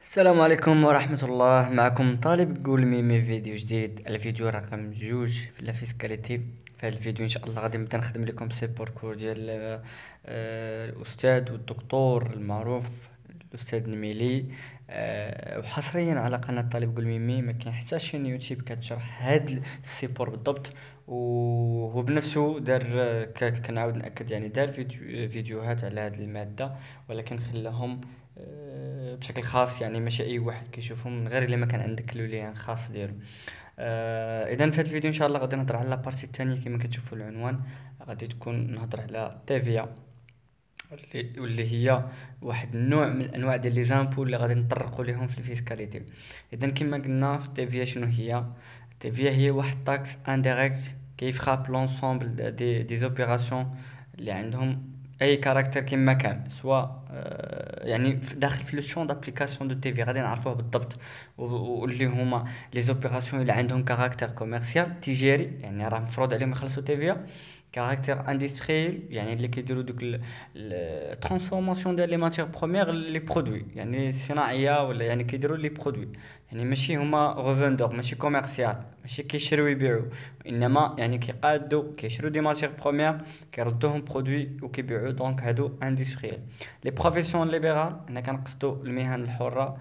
السلام عليكم ورحمة الله. معكم طالب قول ميمي فيديو جديد. الفيديو رقم جوج في الفيسكاليتي. في هذا الفيديو ان شاء الله غادي نبدا نخدم لكم سي باركور ديال الاستاذ والدكتور المعروف الاستاذ نميلي. وحصريا على قناة طالب قول ميمي. ما كاين حتى شين يوتيوب كتشرح هاد السيبور بالضبط، وهو بنفسه دار كنعاود ناكد، يعني دار فيديوهات على هاد المادة، ولكن خلاهم بشكل خاص، يعني ماشي اي واحد كيشوفهم من غير الا ما كان عندك لوليان خاص ديالو. اذا في هذا الفيديو ان شاء الله غادي نهضر على لابارتي الثانيه. كما كتشوفوا العنوان غادي تكون نهضر على تيفيا، واللي هي واحد النوع من انواع ديال لي زامبول اللي غادي نطرقوا ليهم في الفيسكاليتي. اذا كما قلنا في تيفيا شنو هي؟ تيفيا هي واحد طاكس انديريكت كيفراب لونسومبل دي زوبيراسيون اللي عندهم اي كاركتر كما كان، سواء يعني داخل في لو شون دابليكاسيون دو تي في غادي نعرفوه بالضبط. واللي هما لي زوبيراسيون اللي عندهم كاركتر كوميرسيال تجاري، يعني راه مفروض عليهم يخلصوا تي في. كاركتر اندستريال، يعني اللي كيديروا دوك الترانسفورماسيون ديال لي ماتيغ بروميير لي برودوي، يعني صناعيه، ولا يعني كيديروا لي برودوي، يعني ماشي هما ريفوندور، ماشي كوميرسيال، ماشي كيشريو يبيعوا، انما يعني كيقادوا كيشريو دي ماتيغ بروميير كيردوهم برودوي وكيبيعوا. دونك هادو اندستريال. لي بروفيسيون ليبرال هنا كنقصدوا المهن الحره،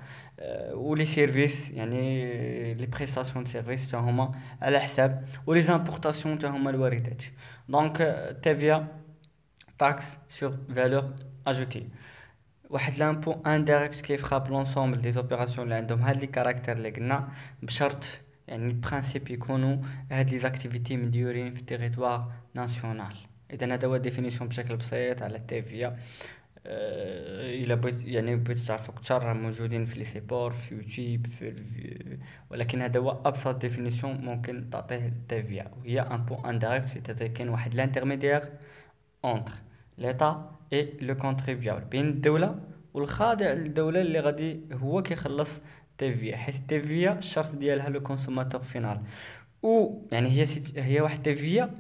ولي سيرفيس، يعني لي بريستاسيون دو سيرفيس تا هما على حساب، ولي زامبورطاسيون تا هما الواردات. دونك TVA taxe sur valeur ajoutée، واحد لامبو انديريكت كيفراب لونسومبل دي زوبيراسيون اللي عندهم هاد لي كاركتير اللي قلنا، بشرط يعني البرانسيپ يكونوا هاد لي زاكتيفيتي مديورين في التيريتوار ناسيونال. اذا هذا هو ديفينيسيون بشكل بسيط على التيفيا. الا بغيت يعني بغيت تعرفوا اكثر راه موجودين في لي سيبور في يوتيوب ولكن هذا هو ابسط ديفينيسيون ممكن تعطيه التيفيا، وهي ان بو انديريكت، سيتادير كاين واحد لانترميديير اونتر ليتا اي لو كونتريبيابل، بين الدوله والخاضع للدوله اللي غادي هو كيخلص تيفيا، حيت التيفيا الشرط ديالها لو كونسوماتور فينال. و يعني هي واحد تيفيا،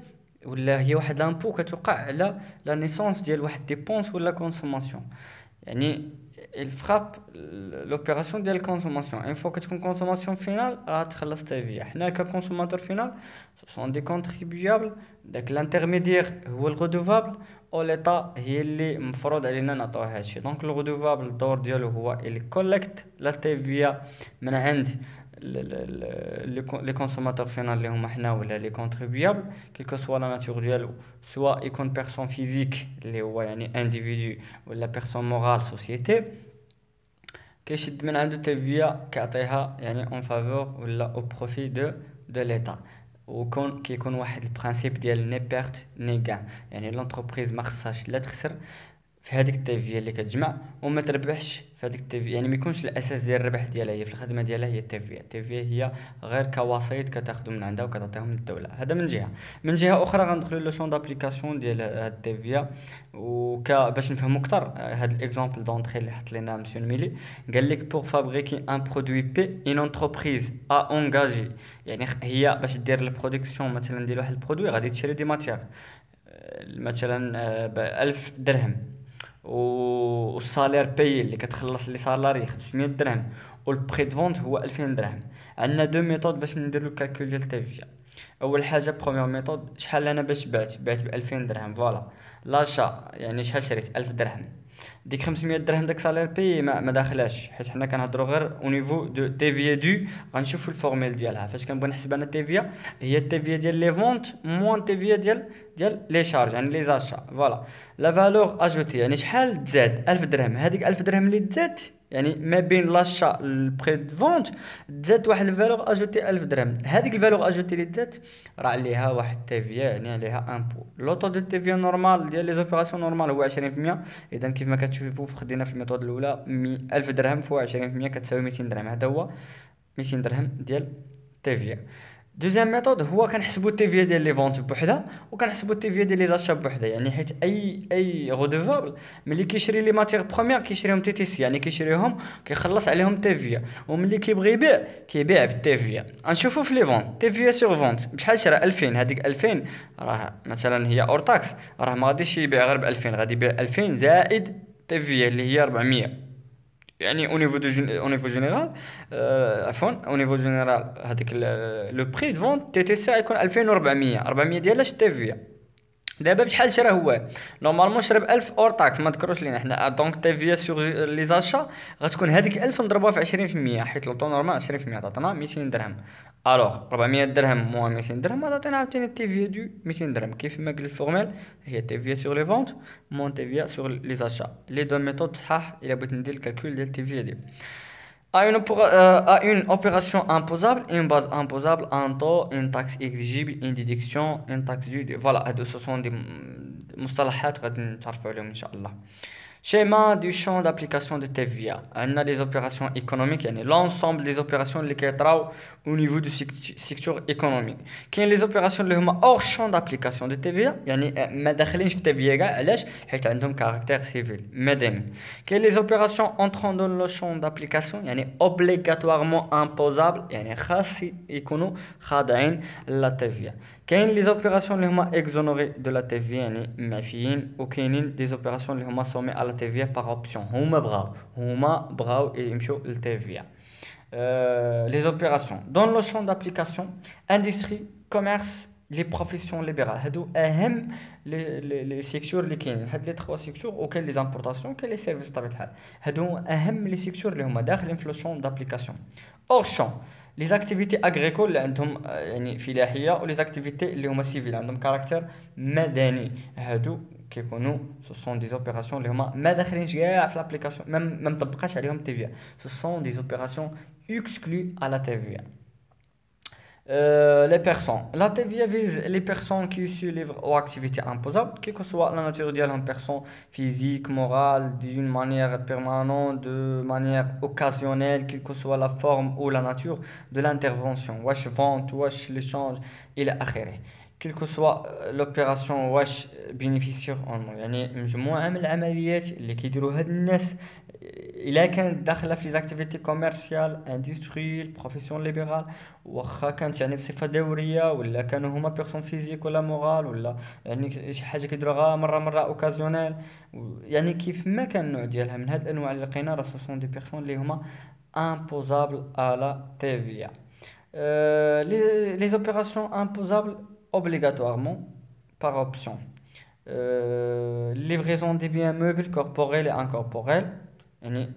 ولا هي واحد لامبو كتوقع على لا نيسونس ديال واحد ديبونس ولا كونسوماسيون. يعني الفراب لوبيراسيون ديال الكونسوماسيون، ان فوا كتكون كونسوماسيون فينال راه تخلص تيفيا. حنا ككونسوماتور فينال سون دي كونتريبيابل، داك لانترميديير هو الغودوفابل، او ليطا هي اللي مفروض علينا نعطيوه هادشي. دونك الغودوفابل الدور ديالو هو اللي كولكت لا تيفيا من عند لي كونسوماتور فينال اللي هما حنا، ولا لي كونتريبيابل كيلكو سوا لا ناتور ديالو، سواء يكون بيرسون فيزيك اللي هو يعني انديفيدو، ولا بيرسون مورال سوسيتي، كيشد من عنده تيفيا كيعطيها يعني اون فافور ولا او بروفي دو ليتا. وكون كيكون واحد البرانسيپ ديال ني بيرت ني غان، يعني لونتربريز ما خصهاش لا تخسر في هذيك التيفيا اللي كتجمع، وما تربحش في هذيك التيفيا، يعني ما يكونش الاساس ديال الربح ديالها هي في الخدمه ديالها هي التيفيا. التيفيا هي غير كوسيط كتاخذ من عندها وكتعطيهم للدوله. هذا من جهه. من جهه اخرى غندخلوا لو شون دابليكاسيون ديال هاد التيفيا، باش نفهموا اكثر. هاد الاكزامبل دونطري اللي حط لنا مسيو الميلي قال لك بور فابريكي ان برودوي بي اون انتربريز ا اونغاجي، يعني هي باش دير البرودكسيون مثلا ديال واحد البرودوي غادي تشري دي ماتيغ، مثلا ب 1000 درهم، والصالير باي اللي كتخلص لي سالاري 500 درهم، والبري دو فونت هو 2000 درهم. عندنا دو ميثود باش نديرو الكالكول ديال التيفيا. اول حاجه بروميير ميثود، شحال انا باش بعت ب 2000 درهم، فوالا لاشا يعني شحال شريت 1000 درهم. ديك 500 درهم داك سالير بي ما داخلاش، حيت حنا كنهضروا غير او نيفو دو تيفيا دو. غنشوفوا الفورميل ديالها فاش كنبغي نحسب انا تيفيا، هي التيفيا ديال لي فونت موان تيفيا ديال لي شارج، يعني لي زاشا. فوالا لا فالور اجوتي، يعني شحال تزاد 1000 درهم. هذيك 1000 درهم اللي تزاد يعني ما بين لاشا البري دو فونت تزاد واحد الفالور اجوتي 1000 درهم. هذيك الفالور اجوتي اللي تزاد راه عليها واحد تيفيا، يعني عليها امبو. لوطو دو تيفيا نورمال ديال لي زوبيراسيون نورمال هو 20%. اذا كيف ما كتشوفوا خدينا في الميثود الاولى 1000 درهم فوق 20% كتساوي 200 درهم. هذا هو 200 درهم ديال تيفيا. دوزيام ميثود هو كنحسبوا التيفيا ديال لي فونت بوحدها، وكنحسبوا التيفيا ديال لي زاشا بوحدها، يعني حيت اي غودوفابل ملي كيشري لي ماتيغ بروميير كيشريهم تي تي سي، يعني كيشريهم كيخلص عليهم تيفيا، وملي كيبغي يبيع كيبيع بالتيفيا. غنشوفوا في لي فونت تيفيا سيغ فونت بشحال شرا 2000. هذيك 2000 راه مثلا هي اور تاكس، راه ما غاديش يبيع غير ب 2000، غادي يبيع 2000 زائد تيفيا اللي هي 400. يعني au niveau général عفوا au niveau général هذيك لو بري دو فونت تي تي سي يكون 2400 400 ديالها تي دابا بشحال شرا هو نورمالمون شرا ب 1000 اور تاكس ما ذكروش لينا حنا دونك تي في سور لي زاشا غتكون هذيك 1000 نضربوها في 20% حيت لو طون نورمال 20% تعطينا 200 درهم الوغ 400 درهم موان 200 درهم تعطينا عاوتاني تي في دو 200 درهم كيف ما قلت الفورميل هي تي في سور لي فونت مون تي في سور لي زاشا لي دو ميثود صحاح الا بغيت ندير الكالكول ديال تي في ديال à une opération imposable, une base imposable, un taux, une taxe exigible, une déduction, une taxe due. Voilà, ce sont des مصطلحات غادي نتعرفوا عليهم إن شاء الله. Schéma du champ d'application de TVA. On a les opérations économiques, يعني l'ensemble des opérations اللي كيطراو au niveau du secteur économique. كاين les opérations اللي هما hors champ d'application de TVA يعني ما داخلينش في TVA كاع علاش حيت عندهم كاركتير سيفيل مدني. كاين les opérations entrant dans le champ d'application يعني obligatoirement imposables يعني خاص يكونوا خاضعين لا TVA. كاين les opérations اللي هما exonérées de la TVA يعني معفيين وكاينين des opérations اللي هما soumis à la TVA par option هما بغاو يمشيو للتيفيا. Les opérations dans le champ d'application industrie commerce les professions libérales هادو اهم لي سيكتور اللي كاينين هاد لي 3 سيكتور وكاين لي زامبورطاسيون كاين لي سيرفيس بطبيعه الحال هادو اهم لي سيكتور اللي هما داخلين في لو شون دابليكاسيون اور شون لي زاكتيفيتي اغريكول اللي عندهم يعني فلاحيه ولي زاكتيفيتي اللي هما سيفيل عندهم كاركتير مدني هادو كيكونوا سو سون دي اوبيراسيون اللي هما ما داخلينش كاع في لابليكاسيون ما مطبقاش عليهم تي في سو سون دي اوبيراسيون exclues à la TVA. Les personnes. La TVA vise les personnes qui se livrent aux activités imposables, quelle que soit la nature d'une personne physique, morale, d'une manière permanente, de manière occasionnelle, quelle que soit la forme ou la nature de l'intervention. Wesh vente, wesh l'échange, et l'achéré. Quelle que soit l'opération واش bénéficiaire يعني مجموعة من العمليات اللي كيديروا هاد الناس إلا كانت داخلة في ليزاكتيفيتي كوميرسيال اندستريال بروفيسيون ليبرال واخا كانت يعني بصفة دورية ولا كانوا هما بيرسون فيزيك ولا مورال ولا يعني شي حاجة كيديروها مرة اوكازيونيل يعني كيف ما كان النوع ديالها من هاد الأنواع اللي لقينا راه سوسون دي بيرسون اللي هما imposables à la TVA. Les opérations imposables obligatoirement par option. Livraison des biens meubles corporels et incorporels يعني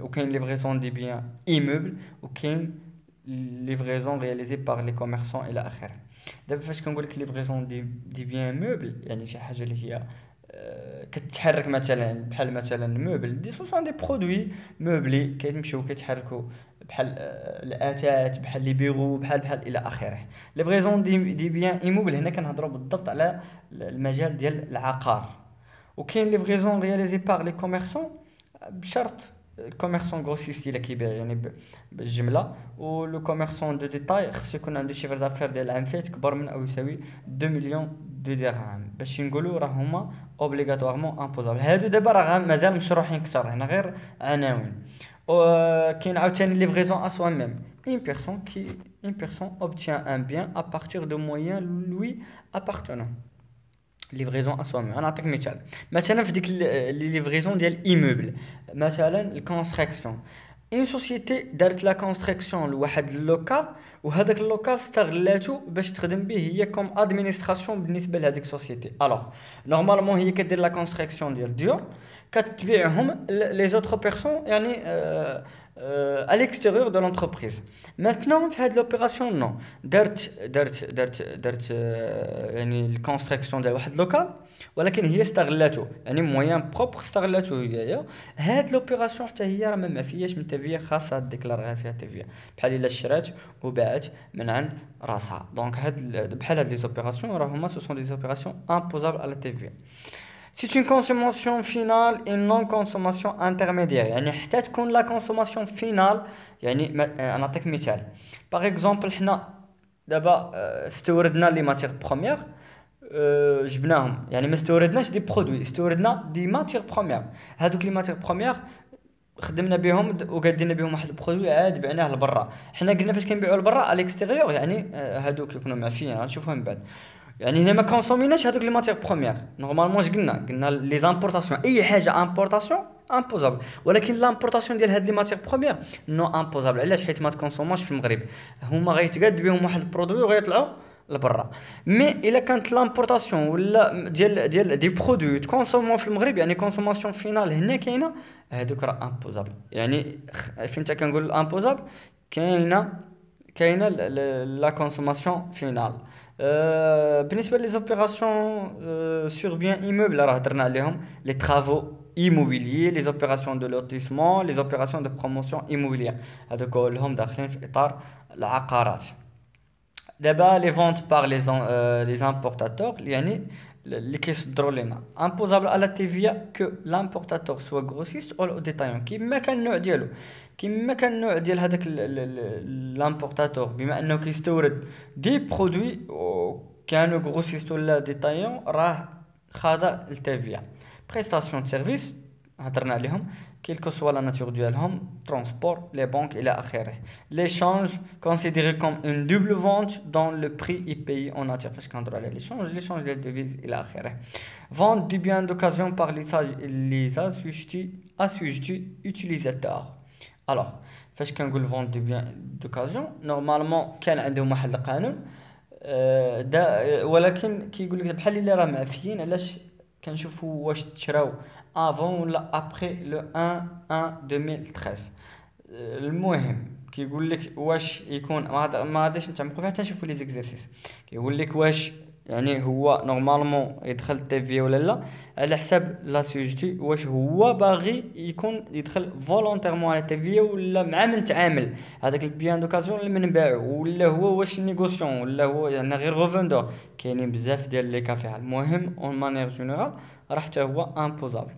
aucune livraison des biens immeubles aucune livraison réalisée par les commerçants إلى آخره. دابا فاش كنقول لك livraison des biens meubles يعني شي حاجة اللي هي كتحرك مثلا بحال مثلا موبل دي سوسون دي برودوي موبلي كيمشيو كيتحركوا بحال الاتات بحال لي بيرو بحال الى اخره. ليفريزون دي بيان ايموبل هنا كنهضروا بالضبط على المجال ديال العقار وكاين ليفريزون رياليزي بار لي كوميرسون بشرط الكوميرسون غروسيست الا كيبيع يعني بالجمله ولو كوميرسون دو ديتاي خصو يكون عنده شيفر دافير ديال العام فايت كبر من او يساوي 2 مليون دو درهم باش نقولوا راه هما اوبليغاتوارمون امبوزابل. هادو دابا راه مازال مشروحين كثر هنا غير عناوين. كاين عاوتاني ليفريزون ا سوا ميم une personne obtient un bien à partir de moyens lui appartenant. ليفريزون اسوامي انا نعطيك مثلا في ديك لي ليفريزون ديال ايموبل مثلا الكونستراكسيون اون سوسيتي دارت لا كونستراكسيون لواحد اللوكال وهذاك اللوكال استغلاتو باش تخدم به هي كوم ادمينستراسيون بالنسبه لهذيك السوسيتي. الوغ نورمالمون هي كدير لا كونستراكسيون ديال الديور كتبيعهم لي زوتر بيرسون يعني à l'extérieur de l'entreprise. Maintenant في هاد لوبيراسيون نو درت يعني الكونستراكسيون ديال واحد لوكال ولكن هي استغلاتو يعني موان بروبر استغلاتو هي هاد لوبيراسيون حتى هي راه ما فيهاش من تيفيا خاصه ديكلاريها فيها تيفيا بحال الا شرات وباعت من عند راسها. دونك هاد بحال هاد لي زوبيراسيون راه هما سو سون دي زوبيراسيون امبوزابل على تيفيا. C'est une consommation finale et non consommation intermédiaire يعني حتى تكون لا كونسوماسيون فينال يعني نعطيك مثال باغ اكزومبل حنا دابا استوردنا لي ماتير بروميير جبناهم يعني ما استوردناش دي برودوي استوردنا دي ماتير بروميير هادوك لي ماتير بروميير خدمنا بهم وقادينا بهم واحد البرودوي عاد بعناه لبرا. حنا قلنا فاش كنبيعوا لبرا على الاكستيريور يعني هادوك يكونوا معفيين غنشوفوهم من بعد يعني هنا ما كونسوميناش هذوك لي ماتيغ بروميير. نورمالمون اش قلنا لي زامبورطاسيون، اي حاجه امبورطاسيون امبوزابل، ولكن لامبورطاسيون ديال هاد لي ماتيغ بروميير نو امبوزابل. علاش؟ حيت ما تكونسوماش في المغرب، هما غيتقاد بهم واحد البرودوي وغيطلعوا لبرا. مي الا كانت لامبورطاسيون ولا ديال دي برودوي تكونسومو في المغرب، يعني كونسوماسيون فينال هنا كاينه، هادوك راه امبوزابل. يعني فهمت كنقول امبوزابل؟ كاينه لا كونسوماسيون فينال. بالنسبه لي زوبيراسيون سور بيان ايموبل راه هضرنا عليهم، لي ترافو immobilier, les opérations de lotissement, les opérations de promotion immobilière. هادو كلهم داخلين في اطار العقارات. دابا لي فونت بار لي امبورتاتور، يعني اللي كيصدروا لنا امبوزابل على تيفيا كو لامبورتاتور سوا غروسيست او ديتايون، كيما كان النوع ديالو، كيما كان النوع ديال هذاك لامبورتاتور، بما انه كيستورد دي برودوي كانوا غروسيست ولا ديتايون، راه خاضع لتيفيا. بريستاسيون دو سيرفيس هضرنا عليهم، كيلكو سوا لا ناتور ديالهم، ترونسبور، لي بانك الى اخره. ليشانج كونسيديري كوم اون دوبل فونت دون لو بري اي باي اون ناتور. فاش كنهضروا على ليشانج ديال ديفيز الى اخره. فونت دي بيان دوكازيون بار لي اسوجتي يوتيليزاتور. الوغ فاش كنقول فونت دي بيان دوكازيون، نورمالمون كان عندهم واحد القانون ولكن كيقول لك بحال اللي راه معفيين. علاش؟ كنشوفوا واش تشراو افون ولا ابري لو 1/1/2013. المهم كيقول لك واش يكون، ما غاديش نتعمقوا فيها حتى نشوفوا لي زيكزيرسيس. كيقول لك واش يعني هو نورمالمون يدخل تيفي ولا لا، على حساب لا سوجيتي، واش هو باغي يكون يدخل فولونتيرمون على تيفي ولا مع من تعامل هذاك البيان دوكازيون اللي من نباعو، ولا هو واش نيغوسيون، ولا هو يعني غير غوفوندور. كاينين بزاف ديال لي كافي. المهم اون مانيير جينيرال راه حتى هو امبوزابل.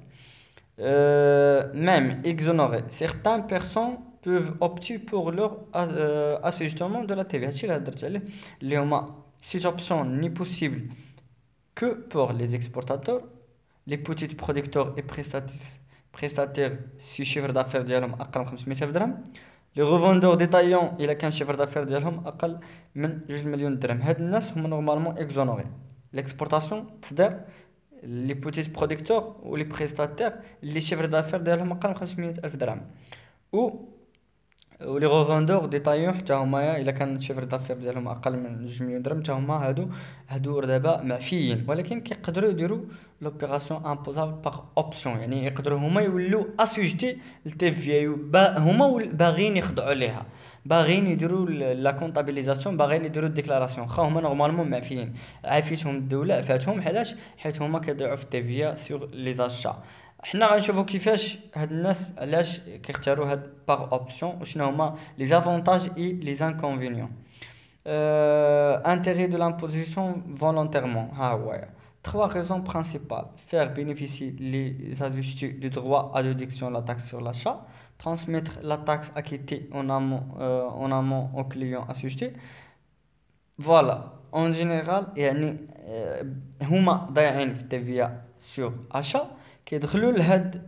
Même exonéré, certaines personnes peuvent opter pour leur assujettissement de la TVA. هادشي اللي هضرت عليه، اللي هما cette option n'est possible que pour les exportateurs, les petits producteurs et prestataires si chiffre d'affaires ديالهم أقل من 500,000 درهم. les revendeurs détaillants إلا كان chiffre d'affaires ديالهم أقل من 2 مليون درهم. هاد الناس هما نورمالمون exonérés. l'exportation تصدر لي بوتيت برودكتور و لي بريستاتير اللي شيفر دافير ديالهم اقل من 500,000 درهم، و لي غوفوندور ديتايون حتى هما الا كان شيفر دافير ديالهم اقل من 2 مليون درهم، حتى هما هادو دابا معفيين. ولكن كيقدروا يديروا لوبيراسيون امبوزابل باغ اوبسيون، يعني يقدروا هما يولوا اسوجتي لتي في هما باغيين يخضعوا ليها، باغيين يديروا لا كونطابيليزاسيون، باغيين يديروا الديكلاراسيون. خا هما نورمالمون معفيين، عافيتهم الدوله عفاتهم. علاش؟ حيت هما كيضيعوا في التيفيا سور لي زاشا. حنا غنشوفوا كيفاش هاد الناس علاش كيختاروا هاد باغ اوبسيون، وشنو هما لي زافونتاج اي لي انكونفينيون. intérêt de l'imposition volontairement. Ah ouais. Trois raisons principales. Faire bénéficier les assujettis du droit à déduction de la taxe sur l'achat. Transmettre la taxe acquittée en amont au client assujetti. Voilà. En général, يعني هما ضايعين في التيفيا sur achat. كيدخلوا لهاد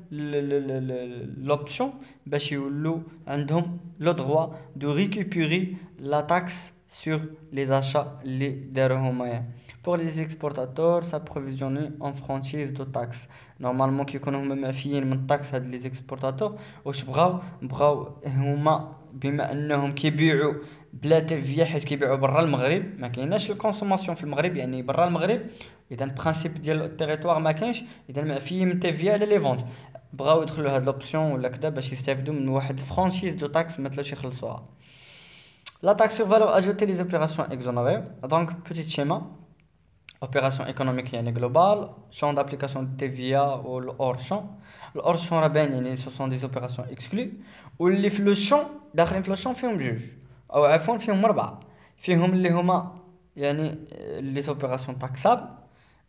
لوبسيون باش يولوا عندهم لو droit de récupérer la taxe sur les achats اللي داروا هما. pour les exportateurs s'approvisionner en franchise de taxe. نورمالمون كيكونوا هما معفيين من الطاكس. هاد لي زيكسبورتاتور واش بغاو هما بما انهم كيبيعوا بلا تيفيا، حيت كيبيعوا برا المغرب، ما كايناش الكونسوماسيون في المغرب، يعني برا المغرب اذا البرانسيپ ديال التيريتوار ما كاينش، اذا معفيين من تيفيا على لي فونت. بغاو يدخلوا هاد لوبسيون ولا كذا باش يستافدوا من واحد الفرانشيز دو تاكس ما تلاش يخلصوها. La taxe sur valeur ajoutée, les opérations exonérées. Donc, petit schéma. Opération économique يعني globale. Champ d'application de TVA ou le hors-champ. Le hors-champ راه يعني ce sont des opérations exclues. واللي في لو champ داخلين في لو champ فيهم جوج أو عفوا فيهم 4. فيهم اللي هما يعني les opérations taxables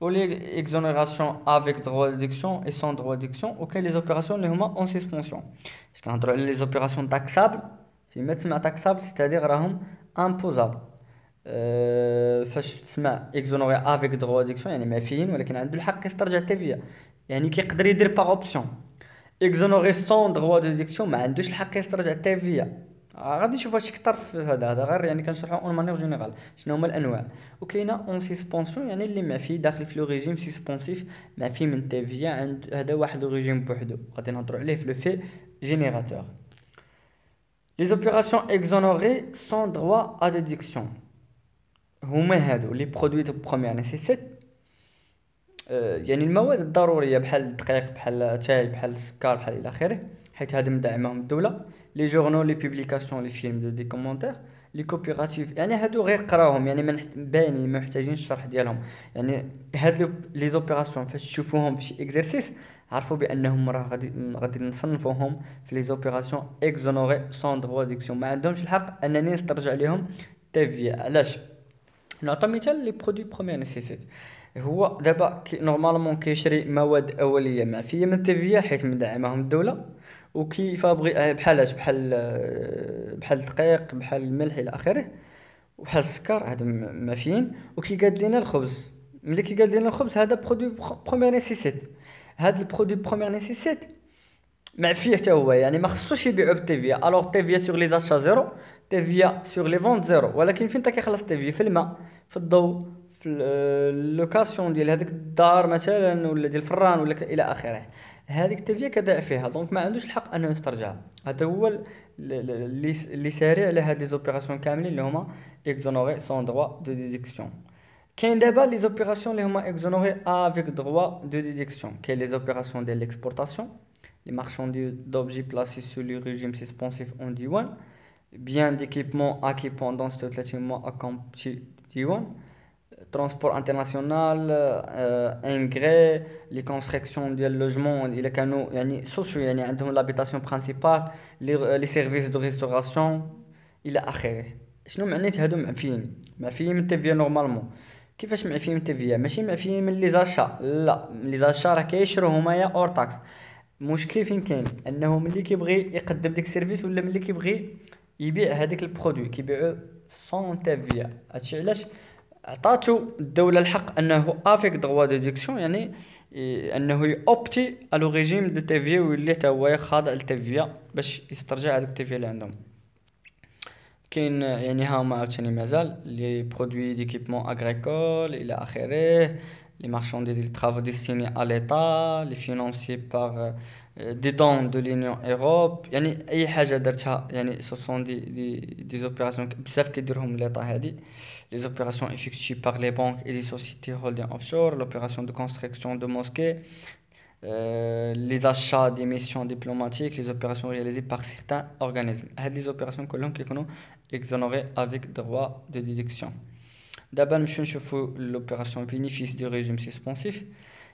ou les exonérations avec droit de déduction et sans droit de déduction, ou les opérations اللي هما en suspension. Parce qu'entre les opérations taxables فيما تسمع taxable c'est-à-dire راهم imposables. فاش تسمع اكزونوري افيك دروا ديكسيون يعني معفيين ولكن عنده الحق يسترجع تيفيا، يعني كيقدر يدير باغ اوبسيون. اكزونوري سون دروا ديكسيون ما عندوش الحق يسترجع تيفيا. غادي نشوفوا هادشي كتر في هذا غير يعني كنشرحو اون مانيير جينيرال شنو هما الانواع. وكاينه اون سيسبونسيون يعني اللي معفي داخل في لو ريجيم سيسبونسيف معفي من تيفيا عند هذا واحد لو ريجيم بوحدو غادي نهضروا عليه في لو في جينيراتور. Les opérations exonérées sans droit à déduction هما هادو لي برودوي دو بروميير نيسيسيت، يعني المواد الضروريه بحال الدقيق بحال التاي بحال السكر بحال الى اخره، حيت هذا مدعمهم الدوله. لي جورنال لي بوبليكاسيون لي فيلم دو دي كومونتير لي كوبيراتيف يعني هادو غير قراوهم يعني باينين ما محتاجينش الشرح ديالهم. يعني هاد لي زوبيراسيون فاش تشوفوهم في شي اكزرسيس عرفوا بانهم راه غادي نصنفوهم في لي زوبيراسيون اكزونوري سون دروا ديكسيون، ما عندهمش الحق انني نسترجع لهم تيفيا. علاش؟ نعطي مثال لي برودوي بروميير نيسيسيت. هو دابا نورمالمون كيشري مواد اوليه معفيه من تيفيا حيت مدعمهم الدوله، وكيفابغي بحال الدقيق بحال الملح الى اخره وبحال السكر هادو معفيين. وكيقاد لينا الخبز، ملي كيقاد لينا الخبز هذا برودوي بروميير نيسيسيت. هاد البرودوي بروميير نيسيسيت معفيه حتى هو يعني ما خصوش يبيعو بالتيفيا. الوغ تيفيا سور لي زاشا زيرو، تيفيا سور لي فونت زيرو، ولكن فين تا كيخلص تيفيا؟ في الماء، في الضوء، في اللوكاسيون ديال هذاك الدار مثلا ولا ديال الفران ولا الى اخره. هذيك تيفيا كداع فيها دونك ما عندوش الحق انه يسترجعها. هذا هو اللي ساري على هاد لي زوبيراسيون كاملين اللي هما اكزونوري سون دروا دو ديدكسيون. كاين دابا لي زوبيراسيون اللي هما اكزونوري افيك دروا دو ديدكسيون. كاين لي زوبيراسيون ديال ليكسبورطاسيون، les marchandises d'objets placés sous le régime suspensif en diwan, biens d'équipement acquis pendant ce traitement accompli diwan, transport international, engrais, les constructions de logements إلا كانوا يعني sociaux يعني عندهم l'habitation principale, les services de restauration إلى آخره. شنو معنيت هادو معفيين؟ معفيين من تيفيا نورمالمون. كيفاش معفيين من تيفيا؟ ماشي معفيين من لي زاشا، لا لي زاشا راه كيشرو هما اور تاكس. المشكل فين كاين؟ انه ملي كيبغي يقدم ديك السيرفيس ولا ملي كيبغي يبيع هذاك البرودوي كيبيعو سون تيفيا. هادشي علاش عطاتو الدوله الحق انه افيك دروا ديدكسيون يعني انه يوبتي الو ريجيم دو تيفيا ويولي حتى هو خاضع لتيفيا باش يسترجع هذوك التيفيا اللي عندهم. كاين يعني ها هما عاوتاني مازال لي برودوي ديكيبمون اغريكول الى اخره، les marchandises des travaux destinés à l'État, les financiers par des dons de l'Union Europe. يعني أي حاجة درتها يعني ce sont des opérations بزاف كيديرهم l'État هادي. Les opérations effectuées par les banques et les sociétés holding offshore, l'opération de construction de mosquées, les achats d'émissions diplomatiques, les opérations réalisées par certains organismes. هاد les opérations كلهم كيكونوا exonérées avec droit de déduction. D'abord, nous avons l'opération bénéfice du régime suspensif.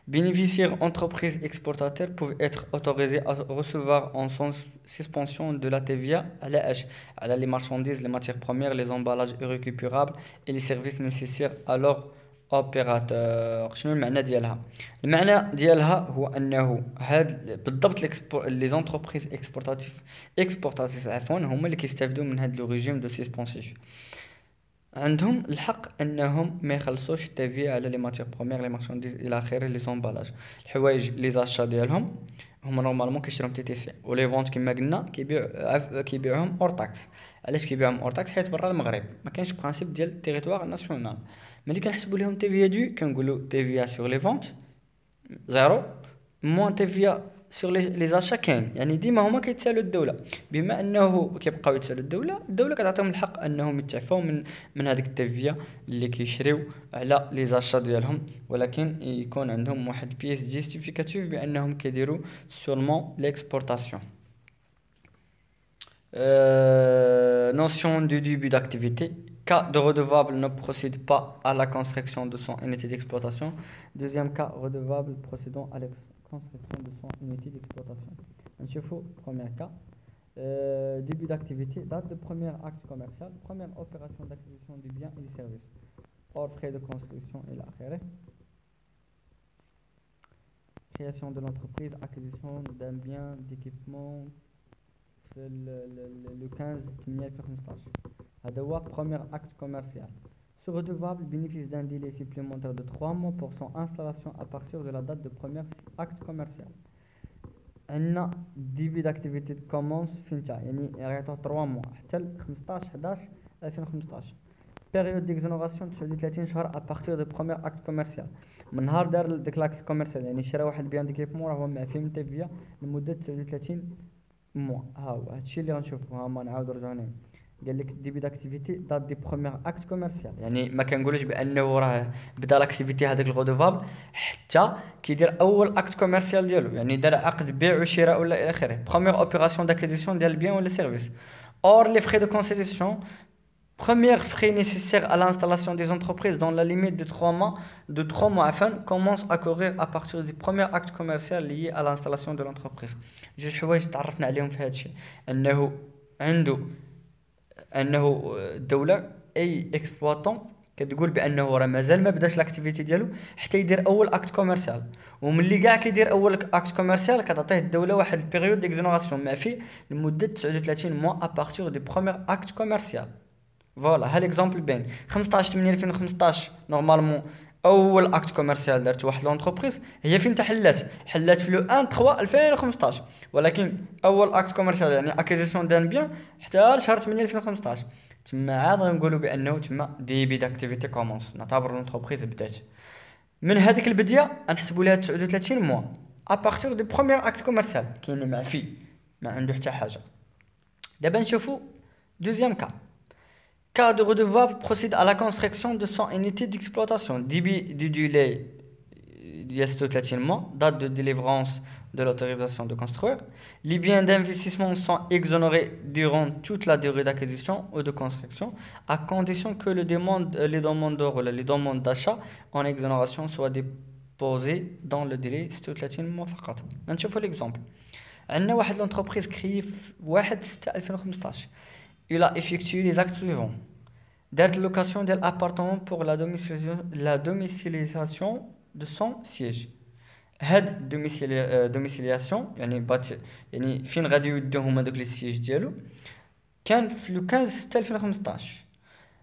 Bénéficiaires entreprises exportateurs peuvent être autorisés à recevoir en sans suspension de la TVA à l'AH, à les marchandises, les matières premières, les emballages irrécupérables et les services nécessaires à leur opérateur. شنو المعنى ديالها؟ المعنى ديالها هو انه هاد بالضبط لي زونتربريز اكسبورتاتيف عفوا هما اللي كيستافدوا من هاد لو ريجيم دو سسبونسيف. عندهم الحق انهم ما يخلصوش التيفيا على لي ماتير بروميير لي مارشانديز الى اخره لي زومبالاج. الحوايج لي زاشا ديالهم هما نورمالمون كيشريهم تي تي سي، ولي فونت كما قلنا كيبيعوهم اور تاكس. علاش كيبيعوهم اور تاكس؟ حيت برا المغرب ما كاينش برانسيب ديال التيريتوار ناسيونال. ملي كنحسبوا لهم تيفيا دو كنقولوا تيفيا سور لي فونت زيرو موان تيفيا سور لي زاشا كاين. يعني ديما هما كيتسالوا الدوله، بما انه كيبقاو يتسالوا الدوله كتعطيهم الحق انهم يتعفاو من هذيك التيفيا اللي كيشريو على لي زاشا ديالهم، ولكن يكون عندهم واحد بيس جيستيفيكاتيف بانهم كيديروا سولمون ليكسبورطاسيون. Notion du début d'activité. Cas de redevable ne procède pas à la construction de son unité d'exploitation. Deuxième cas, redevable procédant à la construction de son unité d'exploitation. نشوفوا premier cas. Début d'activité, date de premier acte commercial, première opération d'acquisition du bien et du service, hors frais de construction et l'affaire. Création de l'entreprise, acquisition d'un bien d'équipement le 15 mai 2015. هذا هو premier acte commercial. Ce redevable bénéficie d'un délai supplémentaire de 3 mois pour son installation à partir de la date de premier acte commercial. عندنا ديبي داكتيفيتي كومونس فين تا يعني يعطيوه 3 موا حتى ل 15 11 2015. بيريود ديكزونوراسيون 39 شهر ابارتيغ دو بروميير اكت كوميرسيال، من نهار دار ديك لاكت كوميرسيال يعني شرا واحد بيان ديكيبمون راه هو معفي من تيفيا لمده 39 موا. ها هو هادشي اللي غنشوفو. ها هما نعاودو نرجعو هنا. قال لك ديبي داكتيفيتي دات دي بروميير اكت كوميرسيال، يعني ما كنقولوش بانه راه بدا لاكتيفيتي هذاك الغودوفابل حتى كيدير اول اكت كوميرسيال ديالو، يعني دار عقد بيع وشراء ولا الى اخره، بروميير اوبيراسيون داكيزيسيون ديال البيان ولا سيرفيس. اور لي فري دو كونستيتيوشن première frais nécessaires à l'installation des entreprises dans la limite de 3 mois afin commence à courir à partir du premier acte commercial lié à l'installation de l'entreprise. جوج حوايج تعرفنا عليهم في هذا الشيء، انه الدوله اي اكسبلواتون كتقول بانه راه مازال ما بداش لاكتيفيتي ديالو حتى يدير اول اكت كوميرسيال، وملي كاع كيدير اول اكت كوميرسيال كتعطيه الدوله واحد البيريود ديكزونوراسيون معفي لمده 39 موا ا بارتير دي بروميير اكت كوميرسيال. فوالا ها ليكزامبل باين 15 8 2015 نورمالمون اول اكت كوميرسيال دارت واحد لونتربريز هي فين حلات في لو 1 3 2015، ولكن اول اكت كوميرسيال يعني اكيزيسيون دان بيان حتى لشهر 8 2015. تما عاد غنقولوا بانه تما ديبي داكتيفيتي كومونس، نعتبر لونتربريز بدات من هذيك البديه نحسبوا لها 39 موا ا بارتير دو بروميير اكت كوميرسيال كاين معفي ما عنده حتى حاجه. دابا نشوفوا دوزيام كا. Cas de redevable procède à la construction de son unité d'exploitation. Débit du délai, il y a 30 mois, date de délivrance de l'autorisation de construire. Les biens d'investissement sont exonérés durant toute la durée d'acquisition ou de construction, à condition que les demandeurs ou les demandes d'achat en exonération soient déposées dans le délai de 30 mois فقط. نشوفوا l'exemple. عندنا واحد l'entreprise créée في 1/6/2015. Il a effectué les actes suivants. Date de location de l'appartement pour la domiciliation de son siège. هاد domiciliation يعني فين غادي يوديو هما دوك لي سيج ديالو كان في لو 15/6/2015.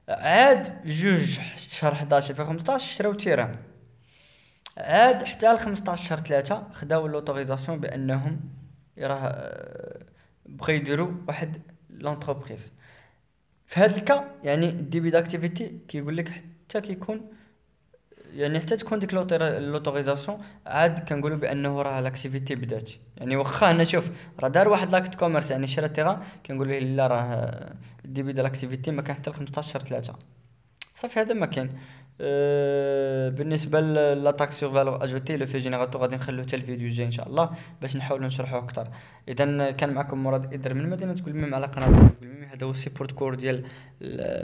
عاد 2/11/2015 شراو تيران، عاد حتى ل 15/3 خداو لوتوريزاسيون بانهم راه بغاو يديروا واحد لونتربريز. في هذا الكا يعني الديبي داكتيفيتي كيقول لك حتى كيكون يعني حتى تكون ديك لوتوريزاسيون عاد كنقولوا بانه راه لاكتيفيتي بدات. يعني واخا هنا شوف راه دار واحد لاكت كوميرس يعني شرا تيغا كنقول له لا راه الديبي ديال لاكتيفيتي ما كان حتى ل 15/3 صافي. هذا ما كاين. بالنسبه لا تاكس سور فالور اجوتي لو في جينيراتور غادي نخلوه حتى الفيديو الجاي ان شاء الله باش نحاولوا نشرحوه اكثر. اذا كان معكم مراد ادر من مدينه كلميم على قناه كلميم. هذا هو السيبورت كور ديال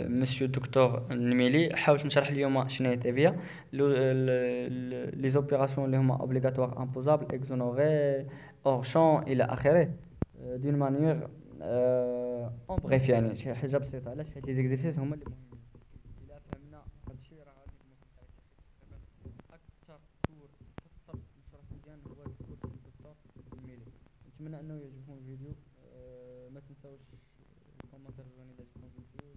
مسيو الدكتور النميلي. حاولت نشرح اليوم شنو هي تيفيا لي زوبيراسيون اللي هما اوبليغاتوار امبوزابل اكزونوري اور شون الى اخره دون مانيير اون بريف يعني شي حاجه بسيطه. علاش؟ حيت لي زيكزيرسيس هما اللي إلا فهمنا هادشي راه غادي أكثر كور مفصل مشروح مزيان هو الكور ديال الدكتور الميلي. نتمنى أنه يعجبكم الفيديو. ما تنساوش الكومنتير إذا عجبكم الفيديو.